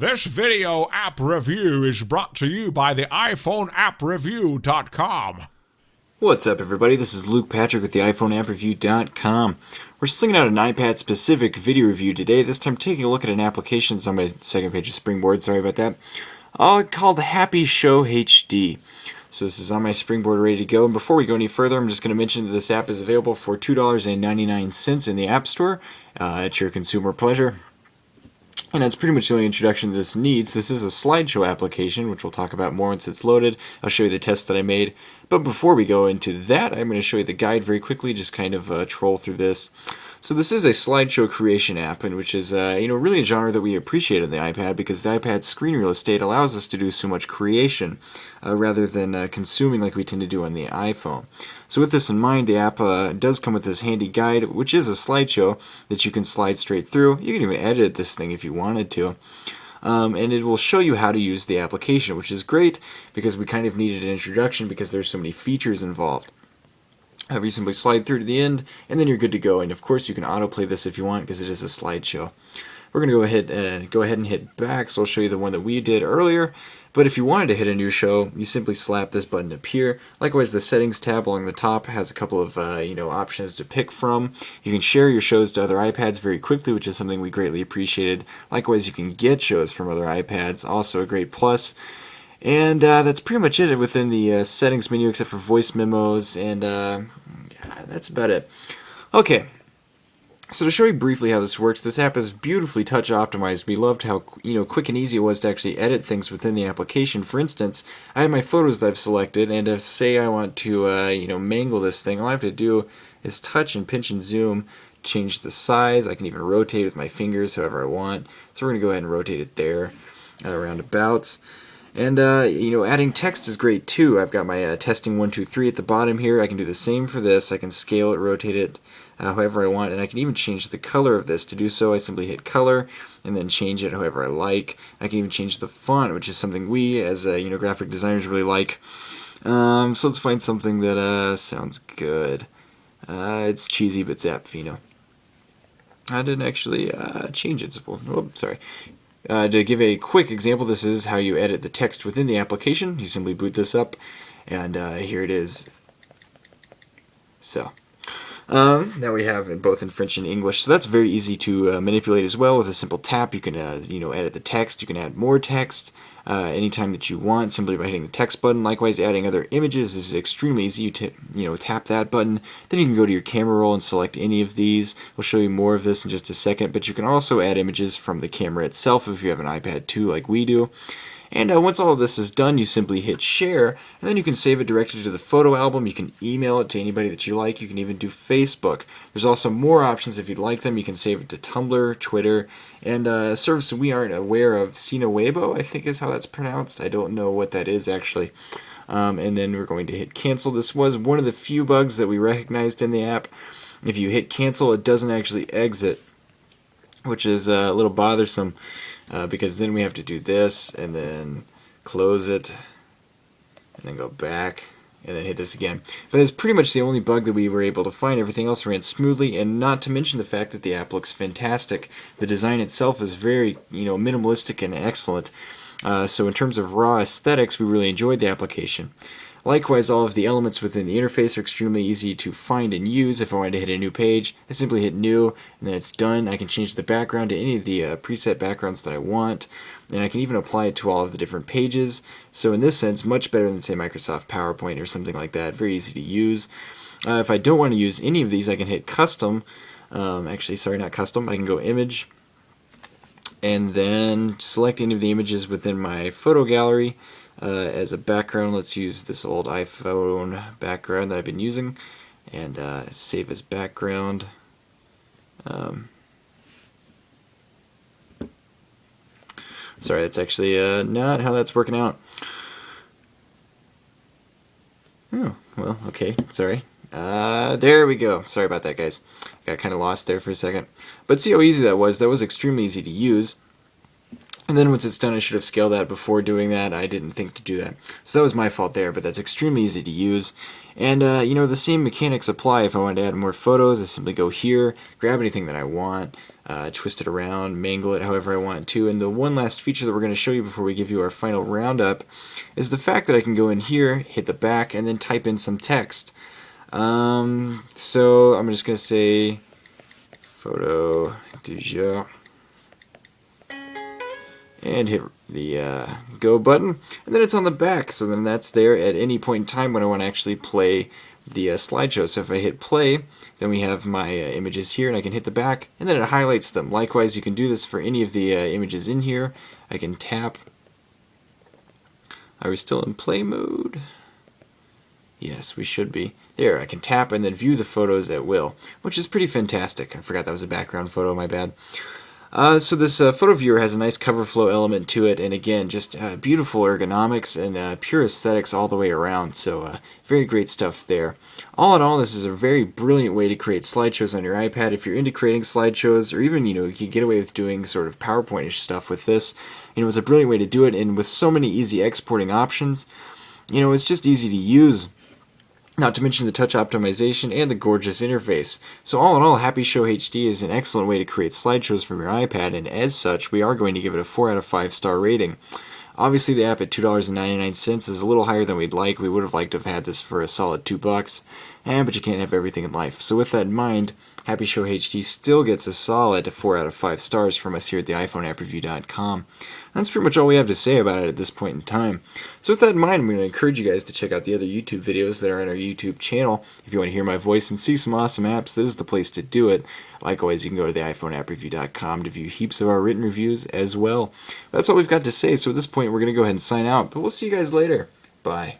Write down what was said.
This video app review is brought to you by the iPhoneAppReview.com. What's up, everybody? This is Luke Patrick with the iPhoneAppReview.com. We're slinging out an iPad-specific video review today. This time taking a look at an application. It's on my second page of Springboard, sorry about that. Called Happy Show HD. So this is on my Springboard ready to go. And before we go any further, I'm just going to mention that this app is available for $2.99 in the App Store at your consumer pleasure. And that's pretty much the only introduction this needs. This is a slideshow application, which we'll talk about more once it's loaded. I'll show you the test that I made. But before we go into that, I'm going to show you the guide very quickly, just kind of troll through this. So this is a slideshow creation app, and which is really a genre that we appreciate on the iPad, because the iPad's screen real estate allows us to do so much creation rather than consuming like we tend to do on the iPhone. So with this in mind, the app does come with this handy guide, which is a slideshow that you can slide straight through. You can even edit this thing if you wanted to. And it will show you how to use the application, which is great because we kind of needed an introduction because there's so many features involved. You simply slide through to the end, and then you're good to go. And of course, you can autoplay this if you want because it is a slideshow. We're going to go ahead and hit back, so I'll show you the one that we did earlier. But if you wanted to hit a new show, you simply slap this button up here. Likewise, the settings tab along the top has a couple of options to pick from. You can share your shows to other iPads very quickly, which is something we greatly appreciated. Likewise, you can get shows from other iPads, also a great plus. And that's pretty much it within the settings menu, except for voice memos, and that's about it. Okay. So to show you briefly how this works, this app is beautifully touch optimized. We loved how quick and easy it was to actually edit things within the application. For instance, I have my photos that I've selected, and if say I want to mangle this thing, all I have to do is touch and pinch and zoom, change the size. I can even rotate with my fingers however I want. So we're going to go ahead and rotate it there, roundabouts. And adding text is great too. I've got my testing 1, 2, 3 at the bottom here. I can do the same for this. I can scale it, rotate it however I want, and I can even change the color of this. To do so, I simply hit color and then change it however I like. I can even change the font, which is something we as graphic designers really like. So let's find something that sounds good. It's cheesy, but Zapfino. I didn't actually change it. Oh, sorry. To give a quick example, this is how you edit the text within the application. You simply boot this up, and here it is. So, now we have it both in French and English. So that's very easy to manipulate as well. With a simple tap, you can edit the text. You can add more text anytime that you want, simply by hitting the text button. Likewise, adding other images is extremely easy. You tap that button, then you can go to your camera roll and select any of these. We'll show you more of this in just a second, but you can also add images from the camera itself if you have an iPad 2 like we do. And once all of this is done, you simply hit share, and then you can save it directly to the photo album. You can email it to anybody that you like. You can even do Facebook. There's also more options if you'd like them. You can save it to Tumblr, Twitter, and a service we aren't aware of, Sina Weibo, I think is how that's pronounced. I don't know what that is actually. And then we're going to hit cancel. This was one of the few bugs that we recognized in the app. If you hit cancel, it doesn't actually exit, which is a little bothersome. Because then we have to do this, and then close it, and then go back, and then hit this again. But it's pretty much the only bug that we were able to find. Everything else ran smoothly, and not to mention the fact that the app looks fantastic. The design itself is very, minimalistic and excellent. So in terms of raw aesthetics, we really enjoyed the application. Likewise, all of the elements within the interface are extremely easy to find and use. If I wanted to hit a new page, I simply hit new, and then it's done. I can change the background to any of the preset backgrounds that I want, and I can even apply it to all of the different pages. So in this sense, much better than, say, Microsoft PowerPoint or something like that. Very easy to use. If I don't want to use any of these, I can hit custom. Actually, sorry, not custom. I can go image, and then select any of the images within my photo gallery. As a background, let's use this old iPhone background that I've been using, and save as background. Sorry, that's actually not how that's working out. Oh, well, okay, sorry. There we go. Sorry about that, guys. Got kind of lost there for a second. But see how easy that was. That was extremely easy to use. And then once it's done, I should have scaled that before doing that. I didn't think to do that. So that was my fault there, but that's extremely easy to use. And, you know, the same mechanics apply. If I want to add more photos, I simply go here, grab anything that I want, twist it around, mangle it however I want to. And the one last feature that we're going to show you before we give you our final roundup is the fact that I can go in here, hit the back, and then type in some text. So I'm just going to say photo du jour. And hit the go button, and then it's on the back, so then that's there at any point in time when I want to actually play the slideshow. So if I hit play, then we have my images here, and I can hit the back, and then it highlights them. Likewise, you can do this for any of the images in here. I can tap. Are we still in play mode? Yes, we should be. There, I can tap and then view the photos at will, which is pretty fantastic. I forgot that was a background photo, my bad. So this photo viewer has a nice cover flow element to it, and again, just beautiful ergonomics and pure aesthetics all the way around, so very great stuff there. All in all, this is a very brilliant way to create slideshows on your iPad. If you're into creating slideshows, or even, you know, you can get away with doing sort of PowerPoint-ish stuff with this, you know, it's a brilliant way to do it, and with so many easy exporting options, you know, it's just easy to use. Not to mention the touch optimization and the gorgeous interface. So all in all, Happy Show HD is an excellent way to create slideshows from your iPad, and as such, we are going to give it a 4 out of 5 star rating. Obviously, the app at $2.99 is a little higher than we'd like. We would have liked to have had this for a solid $2, but you can't have everything in life. So with that in mind, Happy Show HD still gets a solid 4 out of 5 stars from us here at the iPhoneAppReview.com. That's pretty much all we have to say about it at this point in time. So with that in mind, I'm going to encourage you guys to check out the other YouTube videos that are on our YouTube channel. If you want to hear my voice and see some awesome apps, this is the place to do it. Like always, you can go to the iPhoneAppReview.com to view heaps of our written reviews as well. That's all we've got to say, so at this point we're going to go ahead and sign out, but we'll see you guys later. Bye.